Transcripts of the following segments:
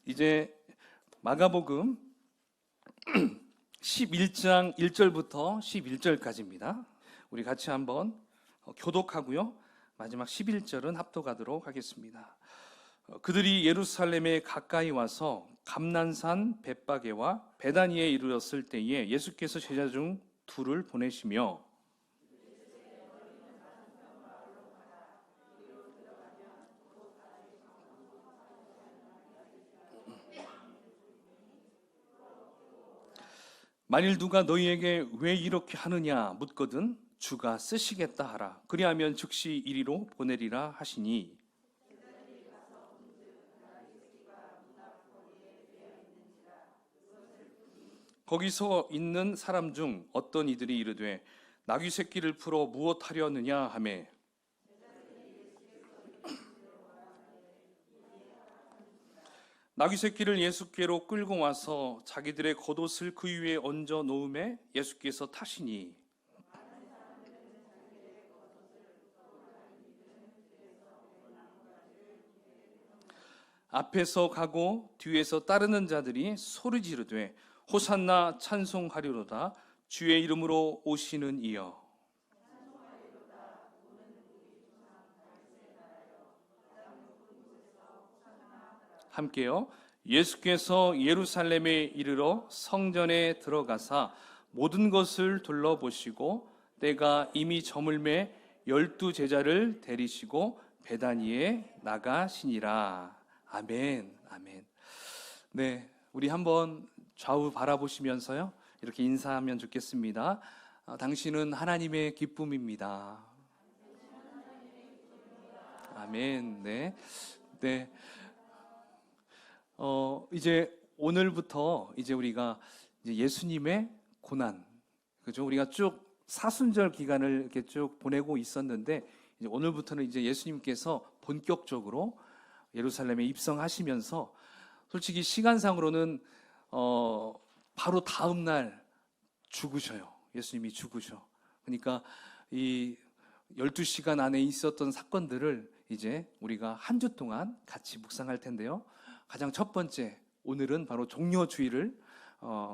이제 마가복음 11장 1절부터 11절까지입니다. 우리 같이 한번 교독하고요. 마지막 11절은 합독하도록 하겠습니다. 그들이 예루살렘에 가까이 와서 감난산 벳바게와 베다니에 이르렀을 때에 예수께서 제자 중 둘을 보내시며 만일 누가 너희에게 왜 이렇게 하느냐 묻거든 주가 쓰시겠다 하라. 그리하면 즉시 이리로 보내리라 하시니 거기서 있는 사람 중 어떤 이들이 이르되 나귀 새끼를 풀어 무엇하려느냐 하매 나귀 새끼를 예수께로 끌고 와서 자기들의 겉옷을 그 위에 얹어 놓음에 예수께서 타시니 앞에서 가고 뒤에서 따르는 자들이 소리 지르되 호산나 찬송하리로다 주의 이름으로 오시는 이여. 함께요. 예수께서 예루살렘에 이르러 성전에 들어가사 모든 것을 둘러보시고 때가 이미 저물매 12 제자를 데리시고 베다니에 나가시니라. 아멘. 아멘. 네, 우리 한번 좌우 바라보시면서요 이렇게 인사하면 좋겠습니다. 당신은 하나님의 기쁨입니다. 아멘. 네. 네. 이제 오늘부터 이제 우리가 이제 예수님의 고난, 그죠? 우리가 쭉 사순절 기간을 이렇게 쭉 보내고 있었는데 이제 오늘부터는 이제 예수님께서 본격적으로 예루살렘에 입성하시면서 솔직히 시간상으로는 바로 다음 날 죽으셔요. 예수님이 죽으셔. 그러니까 이 12시간 안에 있었던 사건들을 이제 우리가 한 주 동안 같이 묵상할 텐데요. 가장 첫 번째, 오늘은 바로 종려주의를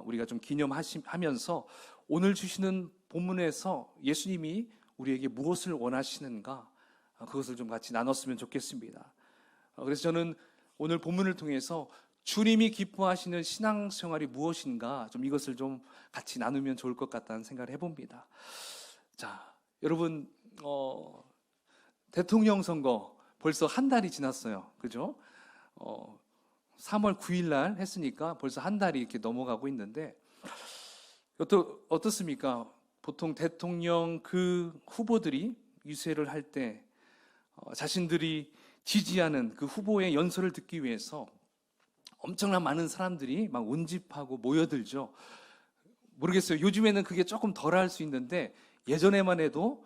우리가 좀 기념하면서 오늘 주시는 본문에서 예수님이 우리에게 무엇을 원하시는가 그것을 좀 같이 나눴으면 좋겠습니다. 그래서 저는 오늘 본문을 통해서 주님이 기뻐하시는 신앙생활이 무엇인가 좀 이것을 좀 같이 나누면 좋을 것 같다는 생각을 해봅니다. 자, 여러분 대통령 선거 벌써 한 달이 지났어요. 그죠? 3월 9일 날 했으니까 벌써 한 달이 이렇게 넘어가고 있는데 어떻습니까? 보통 대통령 그 후보들이 유세를 할 때 자신들이 지지하는 그 후보의 연설을 듣기 위해서 엄청난 많은 사람들이 막 운집하고 모여들죠. 모르겠어요. 요즘에는 그게 조금 덜할 수 있는데 예전에만 해도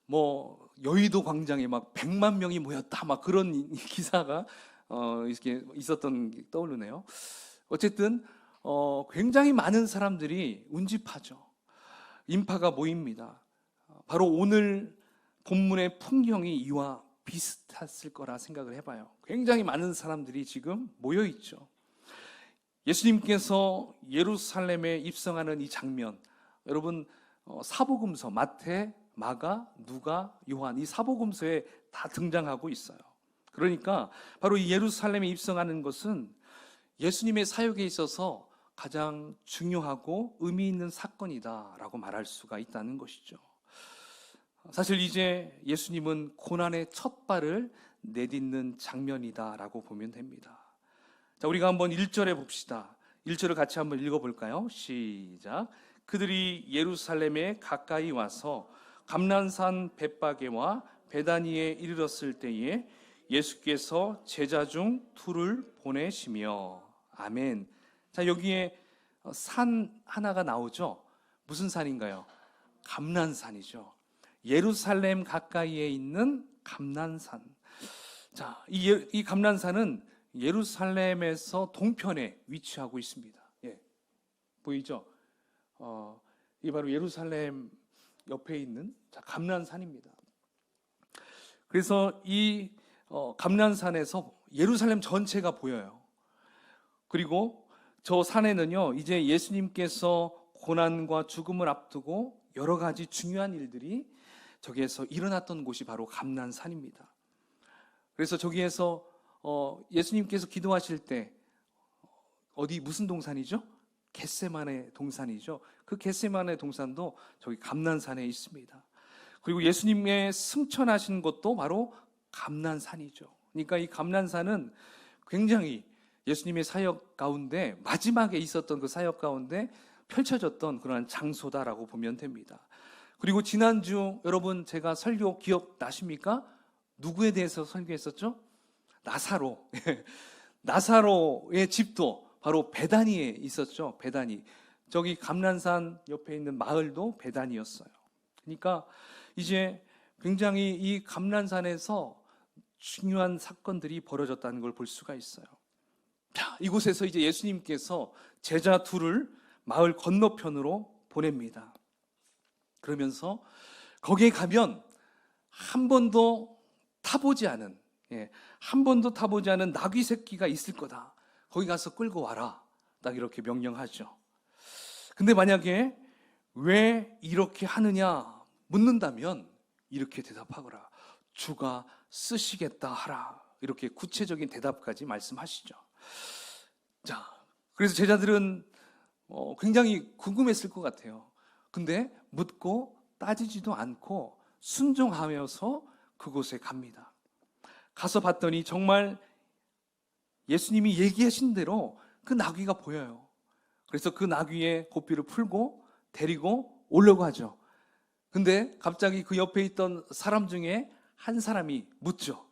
뭐 여의도 광장에 막 100만 명이 모였다 막 그런 기사가 이렇게 있었던 게 떠오르네요. 어쨌든 굉장히 많은 사람들이 운집하죠. 인파가 모입니다. 바로 오늘 본문의 풍경이 이와 비슷했을 거라 생각을 해봐요. 굉장히 많은 사람들이 지금 모여 있죠. 예수님께서 예루살렘에 입성하는 이 장면, 여러분 사복음서 마태, 마가, 누가, 요한 이 사복음서에 다 등장하고 있어요. 그러니까 바로 이 예루살렘에 입성하는 것은 예수님의 사역에 있어서 가장 중요하고 의미 있는 사건이다라고 말할 수가 있다는 것이죠. 사실 이제 예수님은 고난의 첫 발을 내딛는 장면이다라고 보면 됩니다. 자, 우리가 한번 1절에 봅시다. 1절을 같이 한번 읽어볼까요? 시작. 그들이 예루살렘에 가까이 와서 감난산 벳바게와 베다니에 이르렀을 때에 예수께서 제자 중 둘을 보내시며. 아멘. 자, 여기에 산 하나가 나오죠. 무슨 산인가요? 감난산이죠. 예루살렘 가까이에 있는 감난산. 자, 이 감난산은 예루살렘에서 동편에 위치하고 있습니다. 예, 보이죠? 이 바로 예루살렘 옆에 있는 감난산입니다. 그래서 이 감난산에서 예루살렘 전체가 보여요. 그리고 저 산에는요, 이제 예수님께서 고난과 죽음을 앞두고 여러 가지 중요한 일들이 저기에서 일어났던 곳이 바로 감난산입니다. 그래서 저기에서 예수님께서 기도하실 때 어디 무슨 동산이죠? 겟세마네 동산이죠. 그 겟세마네 동산도 저기 감난산에 있습니다. 그리고 예수님의 승천하신 곳도 바로 감난산이죠. 그러니까 이 감난산은 굉장히 예수님의 사역 가운데 마지막에 있었던 그 사역 가운데 펼쳐졌던 그러한 장소다라고 보면 됩니다. 그리고 지난주 여러분 제가 설교 기억나십니까? 누구에 대해서 설교했었죠? 나사로. 나사로의 집도 바로 베다니에 있었죠. 베다니. 저기 감난산 옆에 있는 마을도 베다니였어요. 그러니까 이제 굉장히 이 감난산에서 중요한 사건들이 벌어졌다는 걸 볼 수가 있어요. 자, 이곳에서 이제 예수님께서 제자 둘을 마을 건너편으로 보냅니다. 그러면서 거기에 가면 한 번도 타보지 않은, 한 번도 타보지 않은 나귀 새끼가 있을 거다. 거기 가서 끌고 와라. 딱 이렇게 명령하죠. 근데 만약에 왜 이렇게 하느냐 묻는다면 이렇게 대답하거라. 주가 쓰시겠다 하라. 이렇게 구체적인 대답까지 말씀하시죠. 자, 그래서 제자들은 굉장히 궁금했을 것 같아요. 근데 묻고 따지지도 않고 순종하면서 그곳에 갑니다. 가서 봤더니 정말 예수님이 얘기하신 대로 그 나귀가 보여요. 그래서 그 나귀의 고삐를 풀고 데리고 오려고 하죠. 근데 갑자기 그 옆에 있던 사람 중에 한 사람이 묻죠.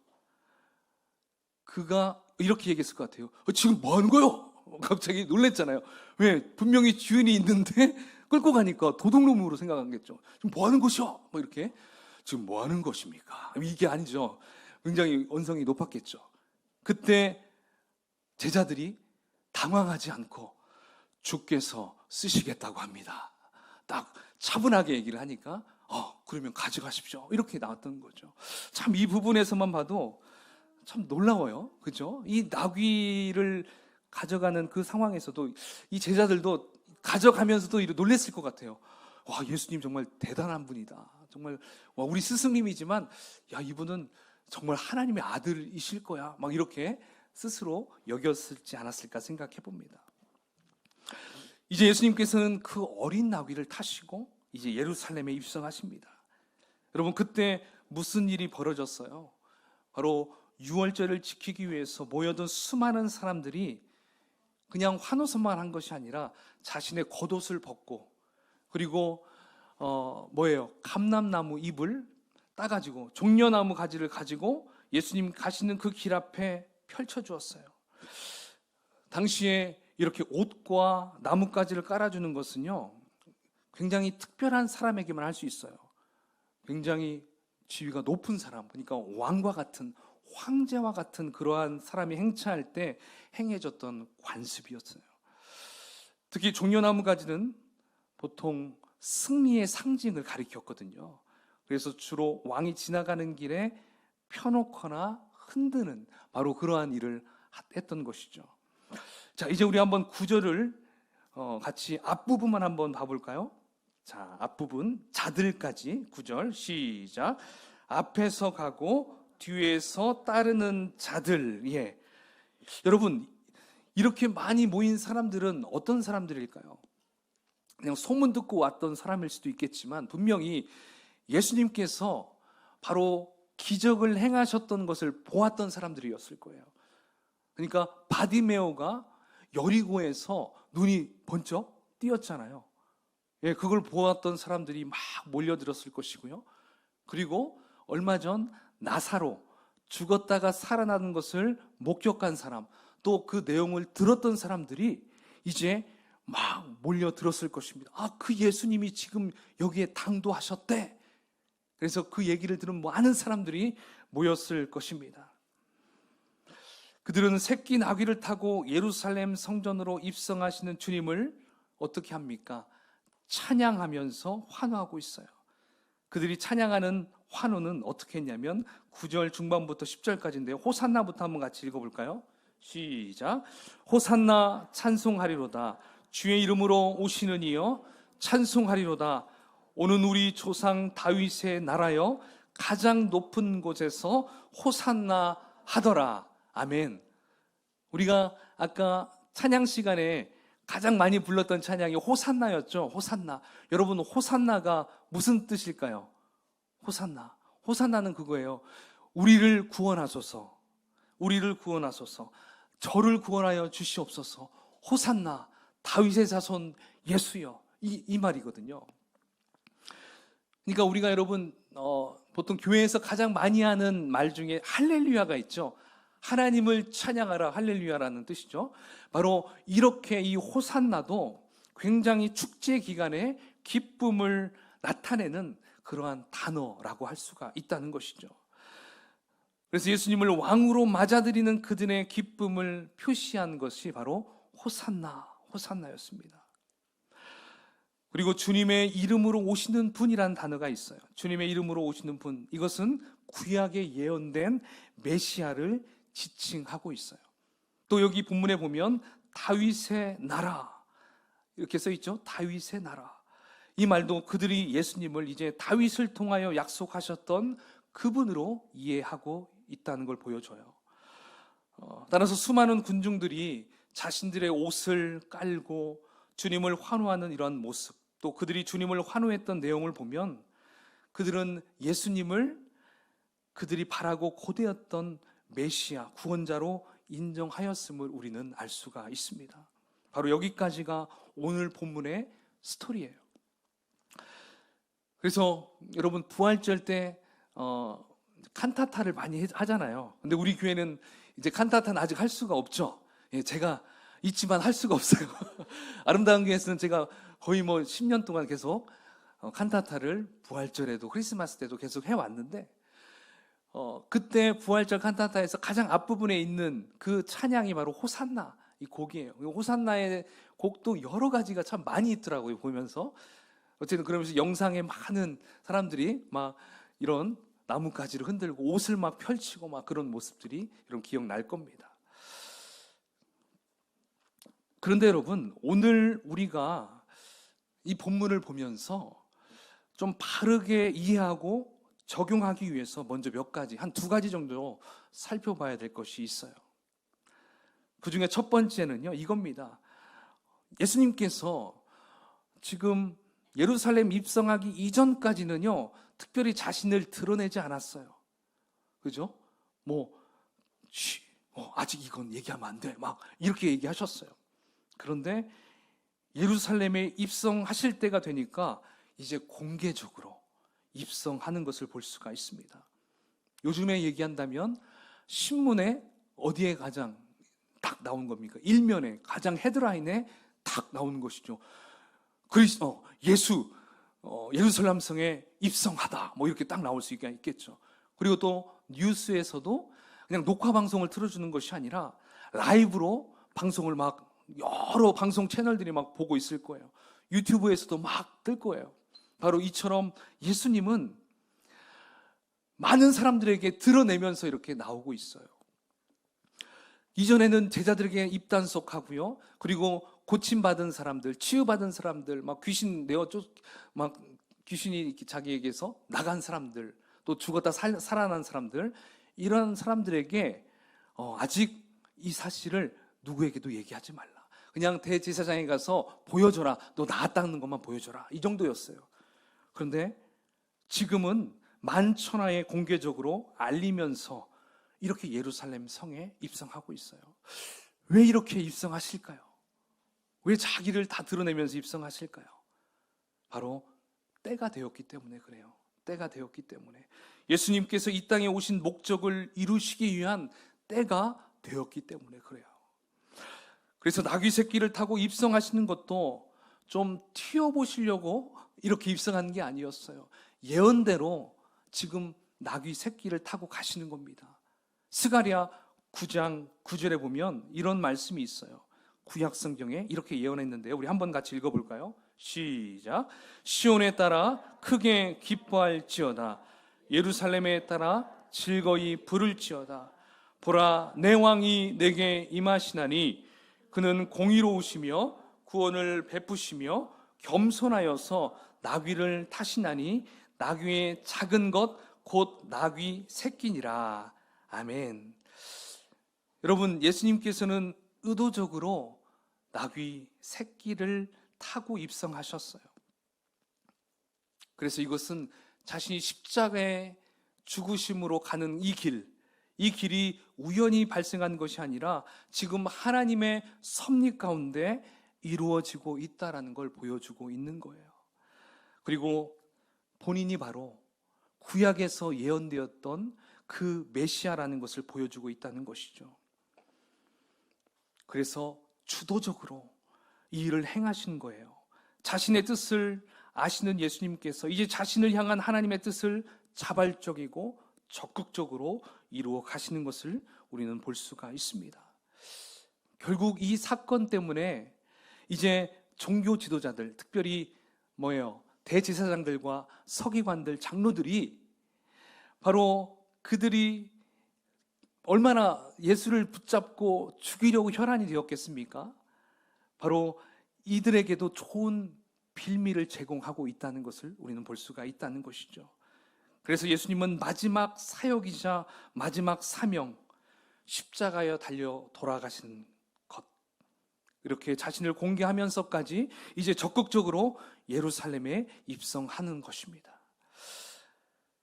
그가 이렇게 얘기했을 것 같아요. 지금 뭐 하는 거요? 갑자기 놀랬잖아요. 왜? 분명히 주인이 있는데 끌고 가니까 도둑놈으로 생각하겠죠. 지금 뭐 하는 것이요? 뭐 이렇게. 지금 뭐 하는 것입니까? 이게 아니죠. 굉장히 언성이 높았겠죠. 그때 제자들이 당황하지 않고 주께서 쓰시겠다고 합니다. 딱 차분하게 얘기를 하니까 그러면 가져가십시오. 이렇게 나왔던 거죠. 참 이 부분에서만 봐도 참 놀라워요. 그죠? 이 나귀를 가져가는 그 상황에서도 이 제자들도 가져가면서도 놀랬을 것 같아요. 와, 예수님 정말 대단한 분이다. 정말 와, 우리 스승님이지만 야, 이분은 정말 하나님의 아들이실 거야. 막 이렇게 스스로 여겼을지 않았을까 생각해 봅니다. 이제 예수님께서는 그 어린 나귀를 타시고 이제 예루살렘에 입성하십니다. 여러분, 그때 무슨 일이 벌어졌어요? 바로 유월절을 지키기 위해서 모여든 수많은 사람들이 그냥 환호성만 한 것이 아니라 자신의 겉옷을 벗고 그리고 감람나무 잎을 따가지고 종려나무 가지를 가지고 예수님 가시는 그 길 앞에 펼쳐 주었어요. 당시에 이렇게 옷과 나뭇가지를 깔아주는 것은요, 굉장히 특별한 사람에게만 할 수 있어요. 굉장히 지위가 높은 사람, 그러니까 왕과 같은, 황제와 같은 그러한 사람이 행차할 때 행해졌던 관습이었어요. 특히 종려나무 가지는 보통 승리의 상징을 가리켰거든요. 그래서 주로 왕이 지나가는 길에 펴놓거나 흔드는 바로 그러한 일을 했던 것이죠. 자, 이제 우리 한번 구절을 같이 앞부분만 한번 봐볼까요? 자, 앞부분 자들까지 9절 시작. 앞에서 가고 뒤에서 따르는 자들. 예. 여러분, 이렇게 많이 모인 사람들은 어떤 사람들일까요? 그냥 소문 듣고 왔던 사람일 수도 있겠지만 분명히 예수님께서 바로 기적을 행하셨던 것을 보았던 사람들이었을 거예요. 그러니까 바디메오가 여리고에서 눈이 번쩍 띄었잖아요. 예, 그걸 보았던 사람들이 막 몰려들었을 것이고요. 그리고 얼마 전 나사로 죽었다가 살아나는 것을 목격한 사람, 또 그 내용을 들었던 사람들이 이제 막 몰려들었을 것입니다. 아, 그 예수님이 지금 여기에 당도하셨대. 그래서 그 얘기를 들은 많은 사람들이 모였을 것입니다. 그들은 새끼 나귀를 타고 예루살렘 성전으로 입성하시는 주님을 어떻게 합니까? 찬양하면서 환호하고 있어요. 그들이 찬양하는 환호는 어떻게 했냐면 9절 중반부터 10절까지인데요. 호산나부터 한번 같이 읽어볼까요? 시작. 호산나 찬송하리로다. 주의 이름으로 오시는 이여 찬송하리로다. 오는 우리 조상 다윗의 나라여 가장 높은 곳에서 호산나 하더라. 아멘. 우리가 아까 찬양 시간에 가장 많이 불렀던 찬양이 호산나였죠. 호산나. 여러분, 호산나가 무슨 뜻일까요? 호산나. 호산나는 그거예요. 우리를 구원하소서. 우리를 구원하소서. 저를 구원하여 주시옵소서. 호산나. 다윗의 자손 예수여. 이 말이거든요. 그러니까 우리가 여러분 보통 교회에서 가장 많이 하는 말 중에 할렐루야가 있죠. 하나님을 찬양하라, 할렐루야라는 뜻이죠. 바로 이렇게 이 호산나도 굉장히 축제 기간에 기쁨을 나타내는 그러한 단어라고 할 수가 있다는 것이죠. 그래서 예수님을 왕으로 맞아들이는 그들의 기쁨을 표시한 것이 바로 호산나였습니다. 그리고 주님의 이름으로 오시는 분이라는 단어가 있어요. 주님의 이름으로 오시는 분, 이것은 구약에 예언된 메시아를 지칭하고 있어요. 또 여기 본문에 보면 다윗의 나라 이렇게 써 있죠. 다윗의 나라. 이 말도 그들이 예수님을 이제 다윗을 통하여 약속하셨던 그분으로 이해하고 있다는 걸 보여줘요. 따라서 수많은 군중들이 자신들의 옷을 깔고 주님을 환호하는 이러한 모습, 또 그들이 주님을 환호했던 내용을 보면 그들은 예수님을 그들이 바라고 고대했던 메시아, 구원자로 인정하였음을 우리는 알 수가 있습니다. 바로 여기까지가 오늘 본문의 스토리예요. 그래서 여러분 부활절 때 칸타타를 많이 하잖아요. 근데 우리 교회는 이제 칸타타는 아직 할 수가 없죠. 제가 있지만 할 수가 없어요. 아름다운 교회에서는 제가 거의 10년 동안 계속 칸타타를 부활절에도 크리스마스 때도 계속 해왔는데 그때 부활절 칸타타에서 가장 앞부분에 있는 그 찬양이 바로 호산나 이 곡이에요. 호산나의 곡도 여러 가지가 참 많이 있더라고요. 보면서 어쨌든 그러면서 영상에 많은 사람들이 막 이런 나뭇가지를 흔들고 옷을 막 펼치고 막 그런 모습들이 여러분 기억날 겁니다. 그런데 여러분, 오늘 우리가 이 본문을 보면서 좀 바르게 이해하고 적용하기 위해서 먼저 몇 가지, 한 두 가지 정도 살펴봐야 될 것이 있어요. 그 중에 첫 번째는요, 이겁니다. 예수님께서 지금 예루살렘 입성하기 이전까지는요, 특별히 자신을 드러내지 않았어요. 그죠? 아직 이건 얘기하면 안 돼. 막 이렇게 얘기하셨어요. 그런데 예루살렘에 입성하실 때가 되니까 이제 공개적으로 입성하는 것을 볼 수가 있습니다. 요즘에 얘기한다면 신문에 어디에 가장 딱 나온 겁니까? 일면에 가장 헤드라인에 딱 나오는 것이죠. 예수 예루살렘 성에 입성하다 이렇게 딱 나올 수 있겠죠. 그리고 또 뉴스에서도 그냥 녹화 방송을 틀어주는 것이 아니라 라이브로 방송을 막 여러 방송 채널들이 막 보고 있을 거예요. 유튜브에서도 막 뜰 거예요. 바로 이처럼 예수님은 많은 사람들에게 드러내면서 이렇게 나오고 있어요. 이전에는 제자들에게 입단속하고요. 그리고 고침받은 사람들, 치유받은 사람들, 막 귀신이 자기에게서 나간 사람들, 또 죽었다 살아난 사람들, 이런 사람들에게 아직 이 사실을 누구에게도 얘기하지 말라. 그냥 대제사장에 가서 보여줘라. 너 나았다는 것만 보여줘라. 이 정도였어요. 그런데 지금은 만천하에 공개적으로 알리면서 이렇게 예루살렘 성에 입성하고 있어요. 왜 이렇게 입성하실까요? 왜 자기를 다 드러내면서 입성하실까요? 바로 때가 되었기 때문에 그래요. 때가 되었기 때문에. 예수님께서 이 땅에 오신 목적을 이루시기 위한 때가 되었기 때문에 그래요. 그래서 나귀 새끼를 타고 입성하시는 것도 좀 튀어보시려고 이렇게 입성하는 게 아니었어요. 예언대로 지금 나귀 새끼를 타고 가시는 겁니다. 스가랴 9장 9절에 보면 이런 말씀이 있어요. 구약 성경에 이렇게 예언했는데요. 우리 한번 같이 읽어볼까요? 시작. 시온에 따라 크게 기뻐할지어다. 예루살렘에 따라 즐거이 부를지어다. 보라, 내 왕이 내게 임하시나니 그는 공의로우시며 구원을 베푸시며 겸손하여서 나귀를 타시나니 나귀의 작은 것 곧 나귀 새끼니라. 아멘. 여러분, 예수님께서는 의도적으로 나귀 새끼를 타고 입성하셨어요. 그래서 이것은 자신이 십자가의 죽으심으로 가는 이 길이 우연히 발생한 것이 아니라 지금 하나님의 섭리 가운데 이루어지고 있다라는 걸 보여주고 있는 거예요. 그리고 본인이 바로 구약에서 예언되었던 그 메시아라는 것을 보여주고 있다는 것이죠. 그래서 주도적으로 이 일을 행하신 거예요. 자신의 뜻을 아시는 예수님께서 이제 자신을 향한 하나님의 뜻을 자발적이고 적극적으로 이루어 가시는 것을 우리는 볼 수가 있습니다. 결국 이 사건 때문에 이제 종교 지도자들, 특별히 대제사장들과 서기관들, 장로들이 바로 그들이 얼마나 예수를 붙잡고 죽이려고 혈안이 되었겠습니까? 바로 이들에게도 좋은 빌미를 제공하고 있다는 것을 우리는 볼 수가 있다는 것이죠. 그래서 예수님은 마지막 사역이자 마지막 사명, 십자가에 달려 돌아가신 것, 이렇게 자신을 공개하면서까지 이제 적극적으로 예루살렘에 입성하는 것입니다.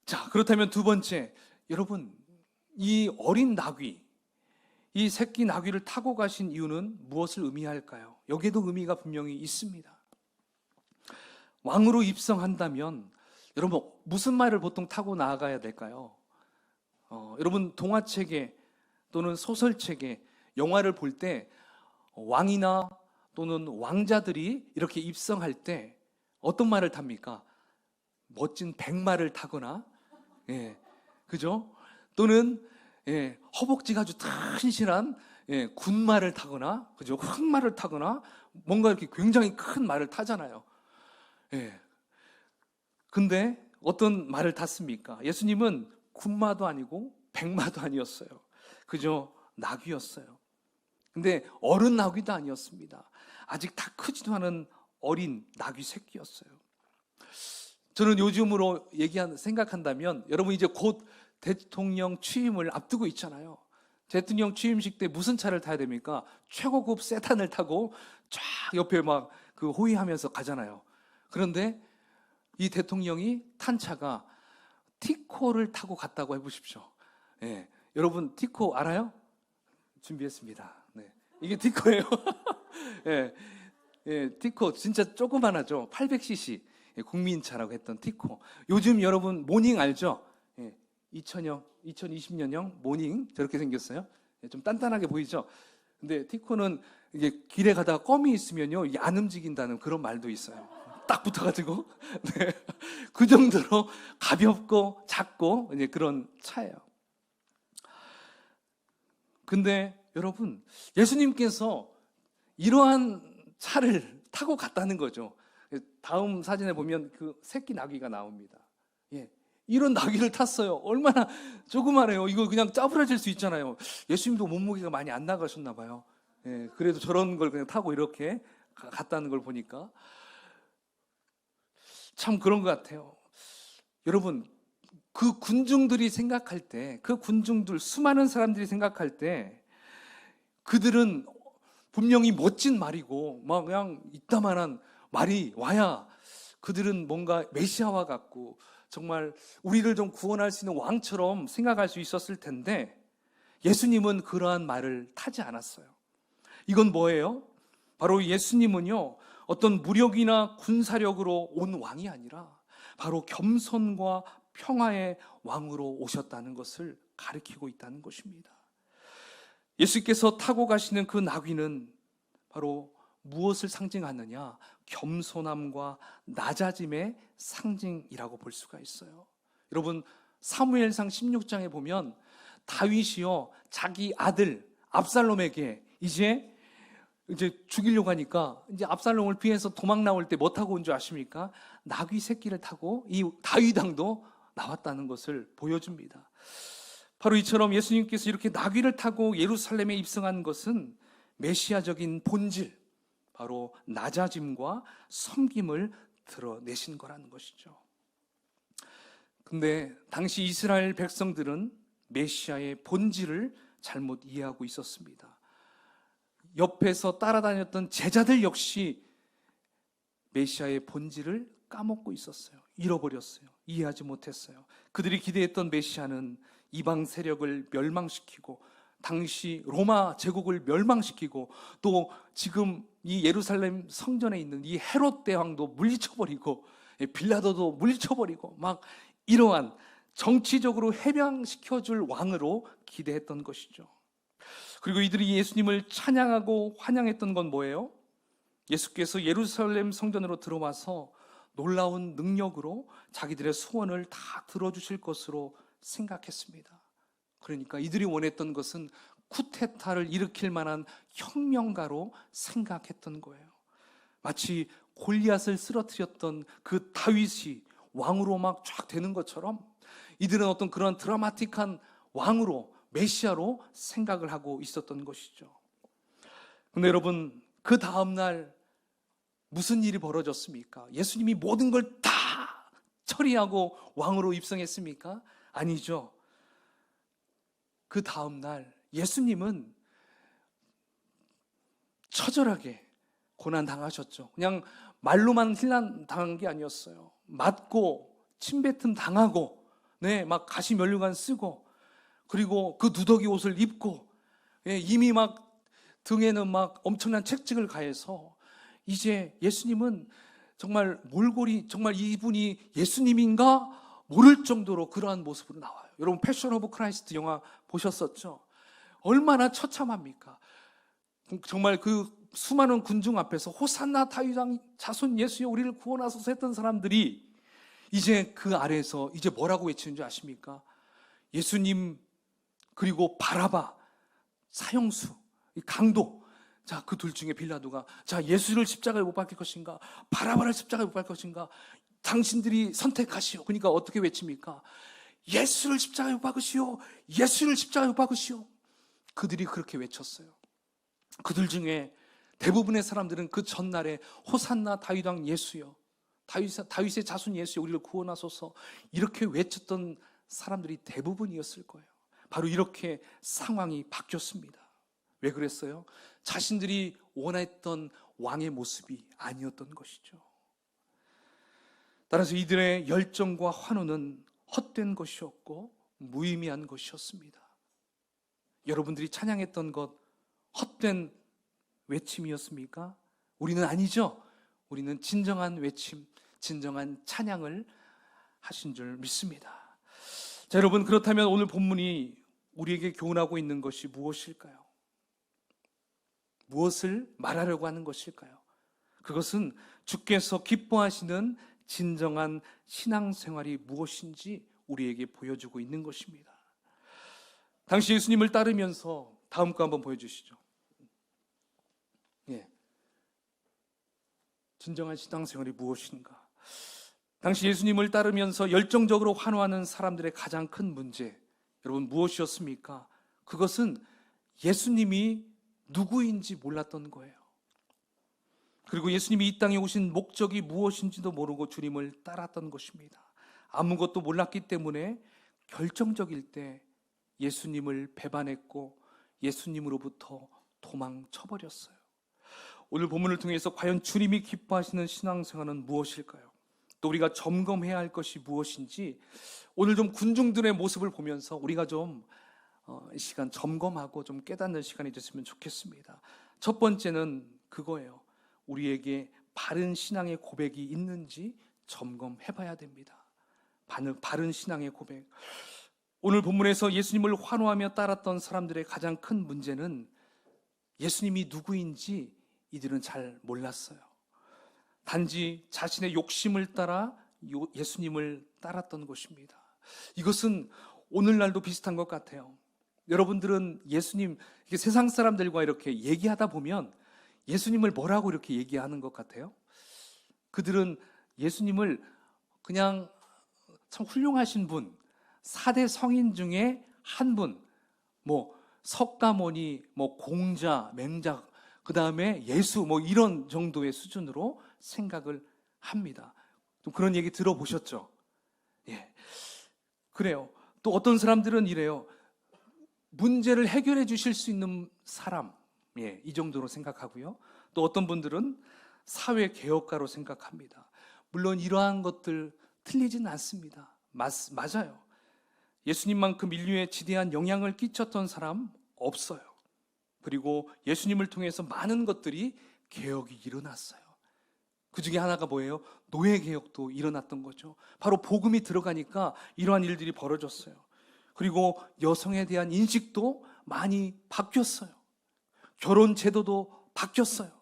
자, 그렇다면 두 번째, 여러분, 이 어린 나귀, 이 새끼 나귀를 타고 가신 이유는 무엇을 의미할까요? 여기에도 의미가 분명히 있습니다. 왕으로 입성한다면 여러분 무슨 말을 보통 타고 나아가야 될까요? 여러분 동화책에 또는 소설책에 영화를 볼 때 왕이나 또는 왕자들이 이렇게 입성할 때 어떤 말을 탑니까? 멋진 백마를 타거나, 그죠? 또는 허벅지가 아주 튼실한 군마를 타거나, 그죠? 흑마를 타거나, 뭔가 이렇게 굉장히 큰 말을 타잖아요. 근데 어떤 말을 탔습니까? 예수님은 군마도 아니고 백마도 아니었어요. 그저 나귀였어요. 근데 어른 나귀도 아니었습니다. 아직 다 크지도 않은 어린 나귀 새끼였어요. 저는 요즘으로 생각한다면 여러분 이제 곧 대통령 취임을 앞두고 있잖아요. 대통령 취임식 때 무슨 차를 타야 됩니까? 최고급 세단을 타고 쫙 옆에 막 그 호위하면서 가잖아요. 그런데 이 대통령이 탄 차가 티코를 타고 갔다고 해보십시오. 여러분 티코 알아요? 준비했습니다. 이게 티코예요. 티코 진짜 조그만하죠. 800cc 국민차라고 했던 티코. 요즘 여러분 모닝 알죠? 2020년형 모닝 저렇게 생겼어요. 좀 단단하게 보이죠? 근데 티코는 이게 길에 가다가 껌이 있으면요 이게 안 움직인다는 그런 말도 있어요. 딱 붙어가지고 그 정도로 가볍고 작고 이제 그런 차예요. 근데 여러분 예수님께서 이러한 차를 타고 갔다는 거죠. 다음 사진에 보면 그 새끼 나귀가 나옵니다. 이런 나귀를 탔어요. 얼마나 조그마해요. 이거 그냥 짜부러질 수 있잖아요. 예수님도 몸무게가 많이 안 나가셨나 봐요. 그래도 저런 걸 그냥 타고 이렇게 갔다는 걸 보니까 참 그런 것 같아요. 여러분 그 군중들이 생각할 때, 그 군중들 수많은 사람들이 생각할 때 그들은 분명히 멋진 말이고 막 그냥 이따만한 말이 와야 그들은 뭔가 메시아와 같고 정말 우리를 좀 구원할 수 있는 왕처럼 생각할 수 있었을 텐데 예수님은 그러한 말을 타지 않았어요. 이건 뭐예요? 바로 예수님은요 어떤 무력이나 군사력으로 온 왕이 아니라 바로 겸손과 평화의 왕으로 오셨다는 것을 가리키고 있다는 것입니다. 예수께서 타고 가시는 그 나귀는 바로 무엇을 상징하느냐? 겸손함과 낮아짐의 상징이라고 볼 수가 있어요. 여러분 사무엘상 16장에 보면 다윗이요 자기 아들 압살롬에게 이제 죽이려고 하니까 이제 압살롬을 피해서 도망 나올 때 뭐 타고 온 줄 아십니까? 나귀 새끼를 타고 이 다윗 왕도 나왔다는 것을 보여줍니다. 바로 이처럼 예수님께서 이렇게 나귀를 타고 예루살렘에 입성한 것은 메시아적인 본질, 바로 낮아짐과 섬김을 드러내신 거라는 것이죠. 근데 당시 이스라엘 백성들은 메시아의 본질을 잘못 이해하고 있었습니다. 옆에서 따라다녔던 제자들 역시 메시아의 본질을 까먹고 있었어요. 잃어버렸어요. 이해하지 못했어요. 그들이 기대했던 메시아는 이방 세력을 멸망시키고 당시 로마 제국을 멸망시키고 또 지금 이 예루살렘 성전에 있는 이 헤롯 대왕도 물리쳐버리고 빌라도도 물리쳐버리고 막 이러한 정치적으로 해방시켜줄 왕으로 기대했던 것이죠. 그리고 이들이 예수님을 찬양하고 환영했던 건 뭐예요? 예수께서 예루살렘 성전으로 들어와서 놀라운 능력으로 자기들의 소원을 다 들어주실 것으로 생각했습니다. 그러니까 이들이 원했던 것은 쿠데타를 일으킬 만한 혁명가로 생각했던 거예요. 마치 골리앗을 쓰러뜨렸던 그 다윗이 왕으로 막 쫙 되는 것처럼 이들은 어떤 그런 드라마틱한 왕으로, 메시아로 생각을 하고 있었던 것이죠. 근데 여러분, 그 다음날 무슨 일이 벌어졌습니까? 예수님이 모든 걸 다 처리하고 왕으로 입성했습니까? 아니죠. 그 다음날 예수님은 처절하게 고난당하셨죠. 그냥 말로만 힐난 당한 게 아니었어요. 맞고 침뱉음 당하고 막 가시면류관 쓰고 그리고 그 누더기 옷을 입고 이미 막 등에는 막 엄청난 채찍을 가해서 이제 예수님은 정말 몰골이 정말 이분이 예수님인가 모를 정도로 그러한 모습으로 나와요. 여러분 패션 오브 크라이스트 영화 보셨었죠? 얼마나 처참합니까? 정말 그 수많은 군중 앞에서 호산나 다윗 왕 자손 예수여 우리를 구원하소서 했던 사람들이 이제 그 아래에서 이제 뭐라고 외치는 줄 아십니까? 예수님 그리고 바라바, 사형수, 강도, 자, 그 둘 중에 빌라도가 자, 예수를 십자가에 못 박힐 것인가? 바라바를 십자가에 못 박힐 것인가? 당신들이 선택하시오. 그러니까 어떻게 외칩니까? 예수를 십자가에 못 박으시오. 예수를 십자가에 못 박으시오. 그들이 그렇게 외쳤어요. 그들 중에 대부분의 사람들은 그 전날에 호산나 다윗 왕 예수여, 다윗의 자손 예수여 우리를 구원하소서 이렇게 외쳤던 사람들이 대부분이었을 거예요. 바로 이렇게 상황이 바뀌었습니다. 왜 그랬어요? 자신들이 원했던 왕의 모습이 아니었던 것이죠. 따라서 이들의 열정과 환호는 헛된 것이었고 무의미한 것이었습니다. 여러분들이 찬양했던 것 헛된 외침이었습니까? 우리는 아니죠. 우리는 진정한 외침, 진정한 찬양을 하신 줄 믿습니다. 자, 여러분, 그렇다면 오늘 본문이 우리에게 교훈하고 있는 것이 무엇일까요? 무엇을 말하려고 하는 것일까요? 그것은 주께서 기뻐하시는 진정한 신앙생활이 무엇인지 우리에게 보여주고 있는 것입니다. 당시 예수님을 따르면서 다음 거 한번 보여주시죠. 진정한 신앙생활이 무엇인가? 당시 예수님을 따르면서 열정적으로 환호하는 사람들의 가장 큰 문제, 여러분 무엇이었습니까? 그것은 예수님이 누구인지 몰랐던 거예요. 그리고 예수님이 이 땅에 오신 목적이 무엇인지도 모르고 주님을 따랐던 것입니다. 아무것도 몰랐기 때문에 결정적일 때 예수님을 배반했고 예수님으로부터 도망쳐버렸어요. 오늘 본문을 통해서 과연 주님이 기뻐하시는 신앙생활은 무엇일까요? 또 우리가 점검해야 할 것이 무엇인지 오늘 좀 군중들의 모습을 보면서 우리가 좀 이 시간 점검하고 좀 깨닫는 시간이 됐으면 좋겠습니다. 첫 번째는 그거예요. 우리에게 바른 신앙의 고백이 있는지 점검해봐야 됩니다. 바른 신앙의 고백. 오늘 본문에서 예수님을 환호하며 따랐던 사람들의 가장 큰 문제는 예수님이 누구인지 이들은 잘 몰랐어요. 단지 자신의 욕심을 따라 예수님을 따랐던 것입니다. 이것은 오늘날도 비슷한 것 같아요. 여러분들은 예수님, 세상 사람들과 이렇게 얘기하다 보면 예수님을 뭐라고 이렇게 얘기하는 것 같아요? 그들은 예수님을 그냥 참 훌륭하신 분, 4대 성인 중에 한 분, 뭐 석가모니, 뭐 공자, 맹자, 그 다음에 예수, 뭐 이런 정도의 수준으로 생각을 합니다. 또 그런 얘기 들어보셨죠? 예. 그래요. 또 어떤 사람들은 이래요. 문제를 해결해 주실 수 있는 사람, 예, 이 정도로 생각하고요. 또 어떤 분들은 사회 개혁가로 생각합니다. 물론 이러한 것들 틀리지는 않습니다. 맞아요. 예수님만큼 인류에 지대한 영향을 끼쳤던 사람 없어요. 그리고 예수님을 통해서 많은 것들이 개혁이 일어났어요. 그 중에 하나가 뭐예요? 노예 개혁도 일어났던 거죠. 바로 복음이 들어가니까 이러한 일들이 벌어졌어요. 그리고 여성에 대한 인식도 많이 바뀌었어요. 결혼 제도도 바뀌었어요.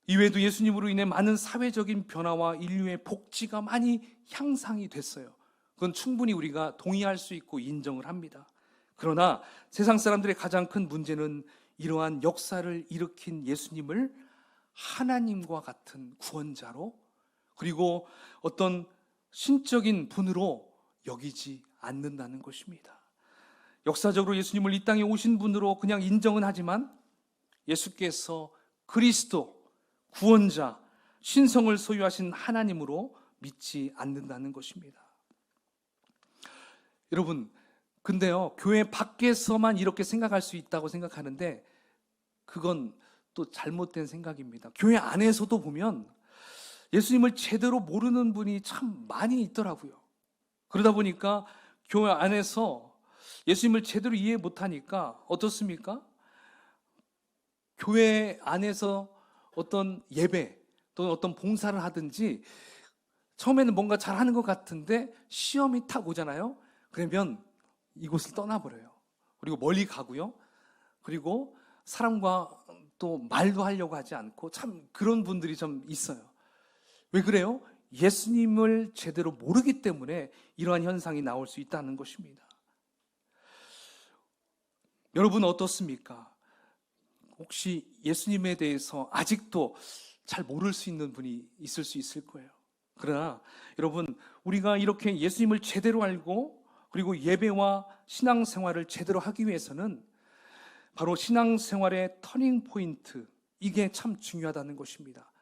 이외에도 예수님으로 인해 많은 사회적인 변화와 인류의 복지가 많이 향상이 됐어요. 그건 충분히 우리가 동의할 수 있고 인정을 합니다. 그러나 세상 사람들의 가장 큰 문제는 이러한 역사를 일으킨 예수님을 하나님과 같은 구원자로, 그리고 어떤 신적인 분으로 여기지 않는다는 것입니다. 역사적으로 예수님을 이 땅에 오신 분으로 그냥 인정은 하지만 예수께서 그리스도, 구원자, 신성을 소유하신 하나님으로 믿지 않는다는 것입니다. 여러분, 근데요, 교회 밖에서만 이렇게 생각할 수 있다고 생각하는데 그건 또 잘못된 생각입니다. 교회 안에서도 보면 예수님을 제대로 모르는 분이 참 많이 있더라고요. 그러다 보니까 교회 안에서 예수님을 제대로 이해 못하니까 어떻습니까? 교회 안에서 어떤 예배 또는 어떤 봉사를 하든지 처음에는 뭔가 잘하는 것 같은데 시험이 탁 오잖아요. 그러면 이곳을 떠나버려요. 그리고 멀리 가고요. 그리고 사람과 또 말도 하려고 하지 않고, 참 그런 분들이 좀 있어요. 왜 그래요? 예수님을 제대로 모르기 때문에 이러한 현상이 나올 수 있다는 것입니다. 여러분 어떻습니까? 혹시 예수님에 대해서 아직도 잘 모를 수 있는 분이 있을 수 있을 거예요. 그러나 여러분, 우리가 이렇게 예수님을 제대로 알고 그리고 예배와 신앙생활을 제대로 하기 위해서는 바로 신앙생활의 터닝 포인트, 이게 참 중요하다는 것입니다.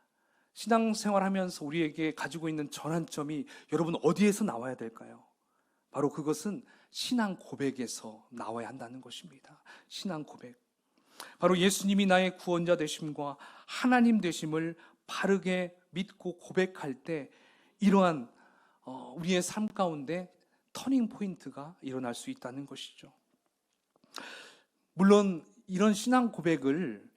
신앙생활하면서 우리에게 가지고 있는 전환점이 여러분 어디에서 나와야 될까요? 바로 그것은 신앙 고백에서 나와야 한다는 것입니다. 신앙 고백. 바로 예수님이 나의 구원자 되심과 하나님 되심을 바르게 믿고 고백할 때 이러한 우리의 삶 가운데 터닝 포인트가 일어날 수 있다는 것이죠. 물론 이런 신앙 고백을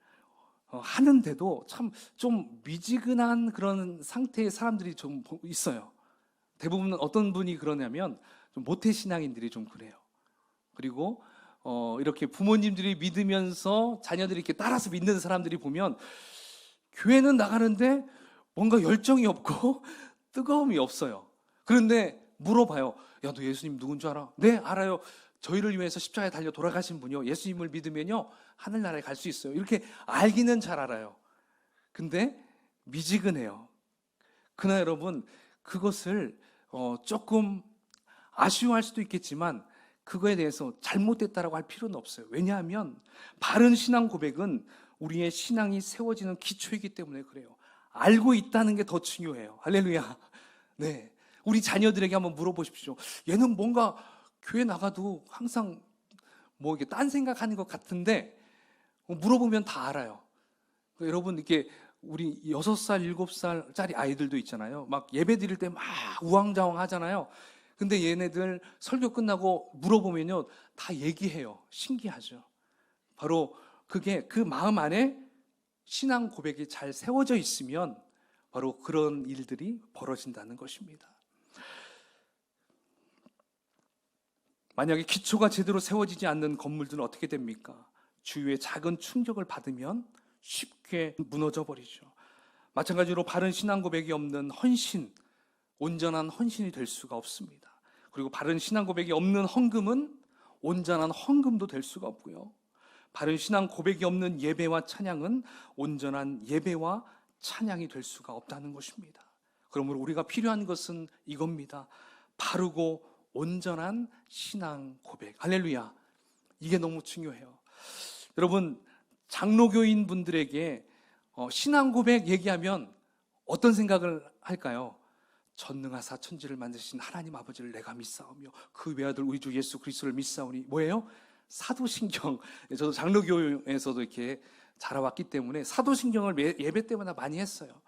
하는데도 참 좀 미지근한 그런 상태의 사람들이 좀 있어요. 대부분 어떤 분이 그러냐면 좀 모태신앙인들이 좀 그래요. 그리고 이렇게 부모님들이 믿으면서 자녀들이 이렇게 따라서 믿는 사람들이 보면 교회는 나가는데 뭔가 열정이 없고 뜨거움이 없어요. 그런데 물어봐요. 야, 너 예수님 누군 줄 알아? 네, 알아요. 저희를 위해서 십자가에 달려 돌아가신 분이요. 예수님을 믿으면요, 하늘나라에 갈 수 있어요. 이렇게 알기는 잘 알아요. 근데 미지근해요. 그러나 여러분, 그것을 조금 아쉬워할 수도 있겠지만 그거에 대해서 잘못됐다라고 할 필요는 없어요. 왜냐하면 바른 신앙 고백은 우리의 신앙이 세워지는 기초이기 때문에 그래요. 알고 있다는 게 더 중요해요. 할렐루야. 네, 우리 자녀들에게 한번 물어보십시오. 얘는 뭔가 교회 나가도 항상 뭐 이게 딴 생각하는 것 같은데 물어보면 다 알아요. 여러분, 이렇게 우리 6살, 7살짜리 아이들도 있잖아요. 막 예배 드릴 때 막 우왕좌왕 하잖아요. 근데 얘네들 설교 끝나고 물어보면요, 다 얘기해요. 신기하죠. 바로 그게 그 마음 안에 신앙 고백이 잘 세워져 있으면 바로 그런 일들이 벌어진다는 것입니다. 만약에 기초가 제대로 세워지지 않는 건물들은 어떻게 됩니까? 주위에 작은 충격을 받으면 쉽게 무너져 버리죠. 마찬가지로 바른 신앙 고백이 없는 헌신, 온전한 헌신이 될 수가 없습니다. 그리고 바른 신앙 고백이 없는 헌금은 온전한 헌금도 될 수가 없고요. 바른 신앙 고백이 없는 예배와 찬양은 온전한 예배와 찬양이 될 수가 없다는 것입니다. 그러므로 우리가 필요한 것은 이겁니다. 바르고 온전한 신앙 고백. 할렐루야. 이게 너무 중요해요. 여러분, 장로교인 분들에게 신앙 고백 얘기하면 어떤 생각을 할까요? 전능하사 천지를 만드신 하나님 아버지를 내가 믿사오며 그 외아들 우리 주 예수 그리스도를 믿사오니 뭐예요? 사도신경. 저도 장로교에서도 이렇게 자라왔기 때문에 사도신경을 예배 때마다 많이 했어요.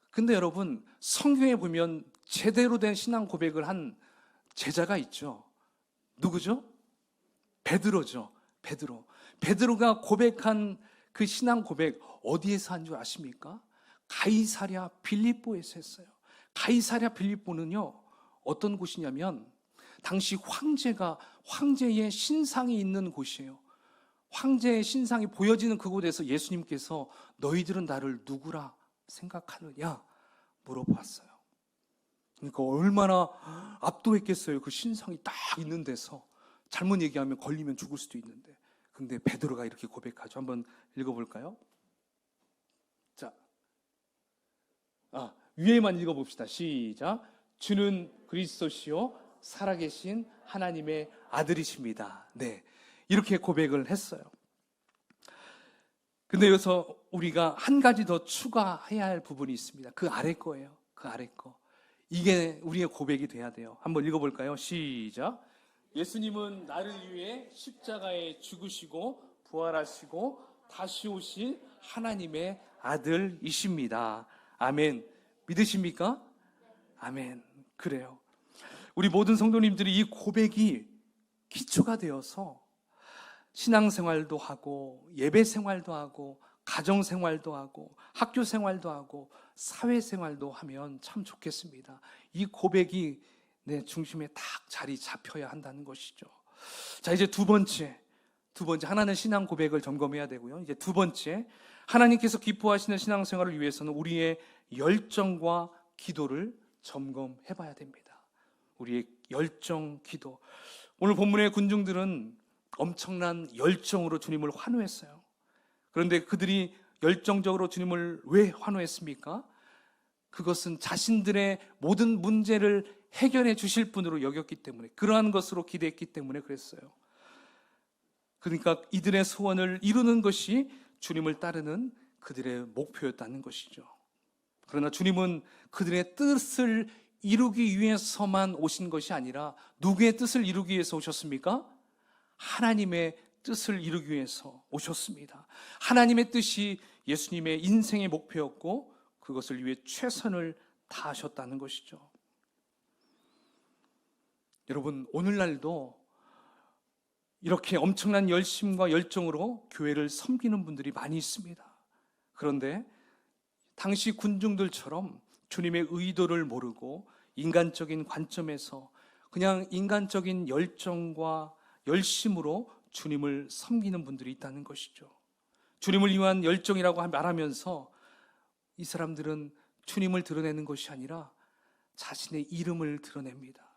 근데 여러분, 성경에 보면 제대로 된 신앙 고백을 한 제자가 있죠. 누구죠? 베드로죠. 베드로가 고백한 그 신앙 고백 어디에서 한 줄 아십니까? 가이사랴 빌립보에서 했어요. 가이사랴 빌립보는요, 어떤 곳이냐면 당시 황제의 신상이 있는 곳이에요. 황제의 신상이 보여지는 그곳에서 예수님께서 너희들은 나를 누구라 생각하느냐 물어봤어요. 그러니까 얼마나 압도했겠어요. 그 신상이 딱 있는 데서. 잘못 얘기하면 걸리면 죽을 수도 있는데. 근데 베드로가 이렇게 고백하죠. 한번 읽어볼까요? 자, 위에만 읽어봅시다. 시작. 주는 그리스도시요 살아계신 하나님의 아들이십니다. 네, 이렇게 고백을 했어요. 근데 여기서 우리가 한 가지 더 추가해야 할 부분이 있습니다. 그 아래 거예요. 그 아래 거. 이게 우리의 고백이 돼야 돼요. 한번 읽어볼까요? 시작. 예수님은 나를 위해 십자가에 죽으시고 부활하시고 다시 오실 하나님의 아들이십니다. 아멘. 믿으십니까? 아멘. 그래요. 우리 모든 성도님들이 이 고백이 기초가 되어서 신앙생활도 하고 예배생활도 하고 가정생활도 하고 학교생활도 하고 사회생활도 하면 참 좋겠습니다. 이 고백이 내 중심에 딱 자리 잡혀야 한다는 것이죠. 자, 이제 두 번째 하나는 신앙 고백을 점검해야 되고요. 이제 두 번째, 하나님께서 기뻐하시는 신앙생활을 위해서는 우리의 열정과 기도를 점검해 봐야 됩니다. 우리의 열정, 기도. 오늘 본문의 군중들은 엄청난 열정으로 주님을 환호했어요. 그런데 그들이 열정적으로 주님을 왜 환호했습니까? 그것은 자신들의 모든 문제를 해결해 주실 분으로 여겼기 때문에, 그러한 것으로 기대했기 때문에 그랬어요. 그러니까 이들의 소원을 이루는 것이 주님을 따르는 그들의 목표였다는 것이죠. 그러나 주님은 그들의 뜻을 이루기 위해서만 오신 것이 아니라 누구의 뜻을 이루기 위해서 오셨습니까? 하나님의 뜻을 이루기 위해서 오셨습니다. 하나님의 뜻이 예수님의 인생의 목표였고 그것을 위해 최선을 다하셨다는 것이죠. 여러분, 오늘날도 이렇게 엄청난 열심과 열정으로 교회를 섬기는 분들이 많이 있습니다. 그런데 당시 군중들처럼 주님의 의도를 모르고 인간적인 관점에서 그냥 인간적인 열정과 열심으로 주님을 섬기는 분들이 있다는 것이죠. 주님을 위한 열정이라고 말하면서 이 사람들은 주님을 드러내는 것이 아니라 자신의 이름을 드러냅니다.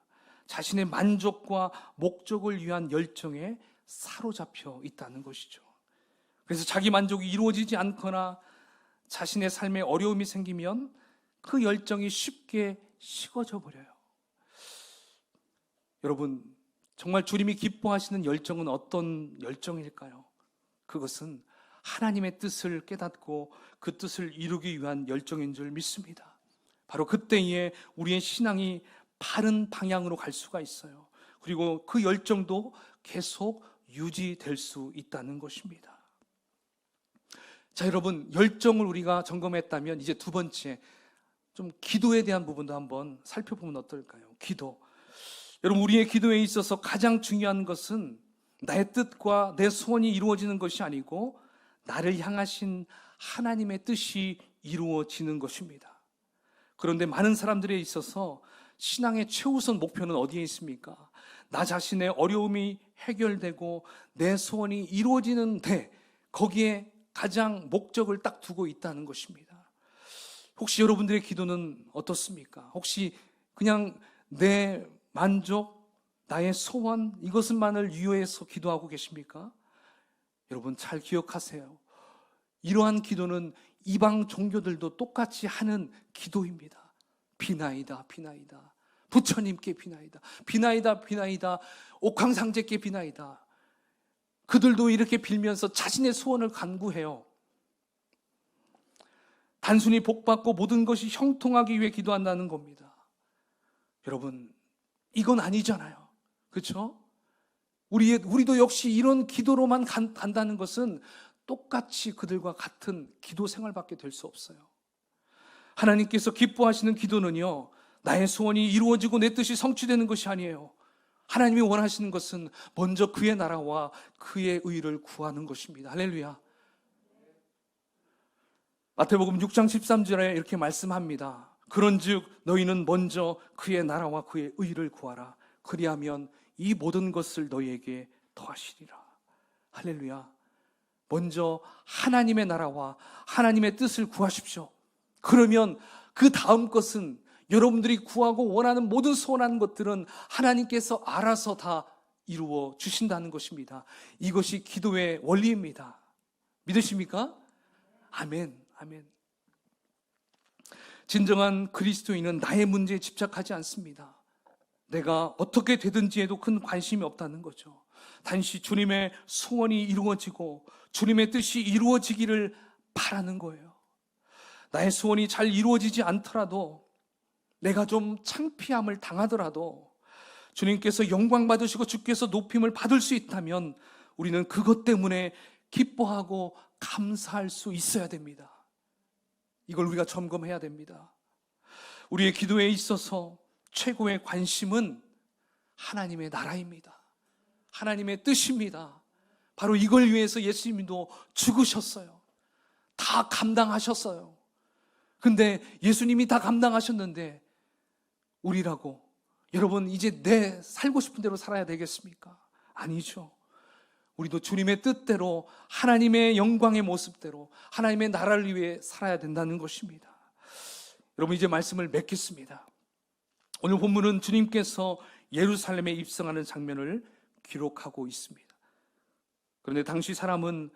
자신의 만족과 목적을 위한 열정에 사로잡혀 있다는 것이죠. 그래서 자기 만족이 이루어지지 않거나 자신의 삶에 어려움이 생기면 그 열정이 쉽게 식어져 버려요. 여러분, 정말 주님이 기뻐하시는 열정은 어떤 열정일까요? 그것은 하나님의 뜻을 깨닫고 그 뜻을 이루기 위한 열정인 줄 믿습니다. 바로 그때에 우리의 신앙이 바른 방향으로 갈 수가 있어요. 그리고 그 열정도 계속 유지될 수 있다는 것입니다. 자, 여러분, 열정을 우리가 점검했다면 이제 두 번째, 좀 기도에 대한 부분도 한번 살펴보면 어떨까요? 기도. 여러분, 우리의 기도에 있어서 가장 중요한 것은 나의 뜻과 내 소원이 이루어지는 것이 아니고 나를 향하신 하나님의 뜻이 이루어지는 것입니다. 그런데 많은 사람들에 있어서 신앙의 최우선 목표는 어디에 있습니까? 나 자신의 어려움이 해결되고 내 소원이 이루어지는데 거기에 가장 목적을 딱 두고 있다는 것입니다. 혹시 여러분들의 기도는 어떻습니까? 혹시 그냥 내 만족, 나의 소원, 이것만을 유효해서 기도하고 계십니까? 여러분 잘 기억하세요. 이러한 기도는 이방 종교들도 똑같이 하는 기도입니다. 비나이다, 비나이다. 부처님께 비나이다. 비나이다, 비나이다. 옥황상제께 비나이다. 그들도 이렇게 빌면서 자신의 소원을 간구해요. 단순히 복받고 모든 것이 형통하기 위해 기도한다는 겁니다. 여러분, 이건 아니잖아요. 그렇죠? 우리도 역시 이런 기도로만 간다는 것은 똑같이 그들과 같은 기도 생활밖에 될 수 없어요. 하나님께서 기뻐하시는 기도는요, 나의 소원이 이루어지고 내 뜻이 성취되는 것이 아니에요. 하나님이 원하시는 것은 먼저 그의 나라와 그의 의를 구하는 것입니다. 할렐루야. 마태복음 6장 13절에 이렇게 말씀합니다. 그런즉 너희는 먼저 그의 나라와 그의 의를 구하라. 그리하면 이 모든 것을 너희에게 더하시리라. 할렐루야. 먼저 하나님의 나라와 하나님의 뜻을 구하십시오. 그러면 그 다음 것은 여러분들이 구하고 원하는 모든 소원하는 것들은 하나님께서 알아서 다 이루어 주신다는 것입니다. 이것이 기도의 원리입니다. 믿으십니까? 아멘, 아멘. 진정한 그리스도인은 나의 문제에 집착하지 않습니다. 내가 어떻게 되든지 해도 큰 관심이 없다는 거죠. 단지 주님의 소원이 이루어지고 주님의 뜻이 이루어지기를 바라는 거예요. 나의 소원이 잘 이루어지지 않더라도, 내가 좀 창피함을 당하더라도 주님께서 영광 받으시고 주께서 높임을 받을 수 있다면 우리는 그것 때문에 기뻐하고 감사할 수 있어야 됩니다. 이걸 우리가 점검해야 됩니다. 우리의 기도에 있어서 최고의 관심은 하나님의 나라입니다. 하나님의 뜻입니다. 바로 이걸 위해서 예수님도 죽으셨어요. 다 감당하셨어요. 근데 예수님이 다 감당하셨는데 우리라고, 여러분 이제 내 살고 싶은 대로 살아야 되겠습니까? 아니죠. 우리도 주님의 뜻대로, 하나님의 영광의 모습대로 하나님의 나라를 위해 살아야 된다는 것입니다. 여러분, 이제 말씀을 맺겠습니다. 오늘 본문은 주님께서 예루살렘에 입성하는 장면을 기록하고 있습니다. 그런데 당시 사람은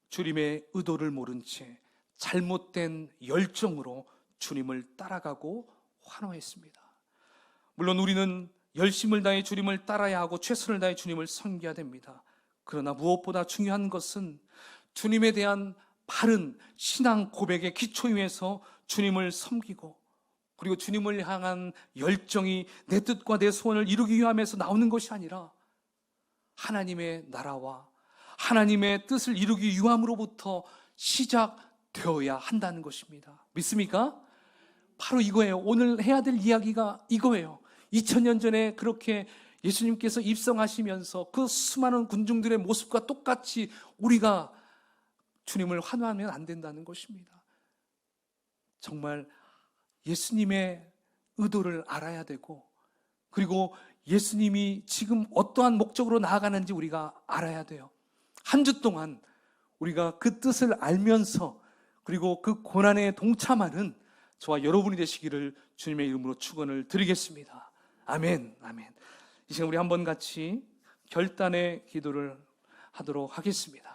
주님의 의도를 모른 채 잘못된 열정으로 주님을 따라가고 환호했습니다. 물론 우리는 열심을 다해 주님을 따라야 하고 최선을 다해 주님을 섬겨야 됩니다. 그러나 무엇보다 중요한 것은 주님에 대한 바른 신앙 고백의 기초 위에서 주님을 섬기고, 그리고 주님을 향한 열정이 내 뜻과 내 소원을 이루기 위함에서 나오는 것이 아니라 하나님의 나라와 하나님의 뜻을 이루기 위함으로부터 시작되어야 한다는 것입니다. 믿습니까? 바로 이거예요. 오늘 해야 될 이야기가 이거예요. 2000년 전에 그렇게 예수님께서 입성하시면서 그 수많은 군중들의 모습과 똑같이 우리가 주님을 환호하면 안 된다는 것입니다. 정말 예수님의 의도를 알아야 되고, 그리고 예수님이 지금 어떠한 목적으로 나아가는지 우리가 알아야 돼요. 한 주 동안 우리가 그 뜻을 알면서, 그리고 그 고난에 동참하는 저와 여러분이 되시기를 주님의 이름으로 축원을 드리겠습니다. 아멘, 아멘. 이 시간 우리 한번 같이 결단의 기도를 하도록 하겠습니다.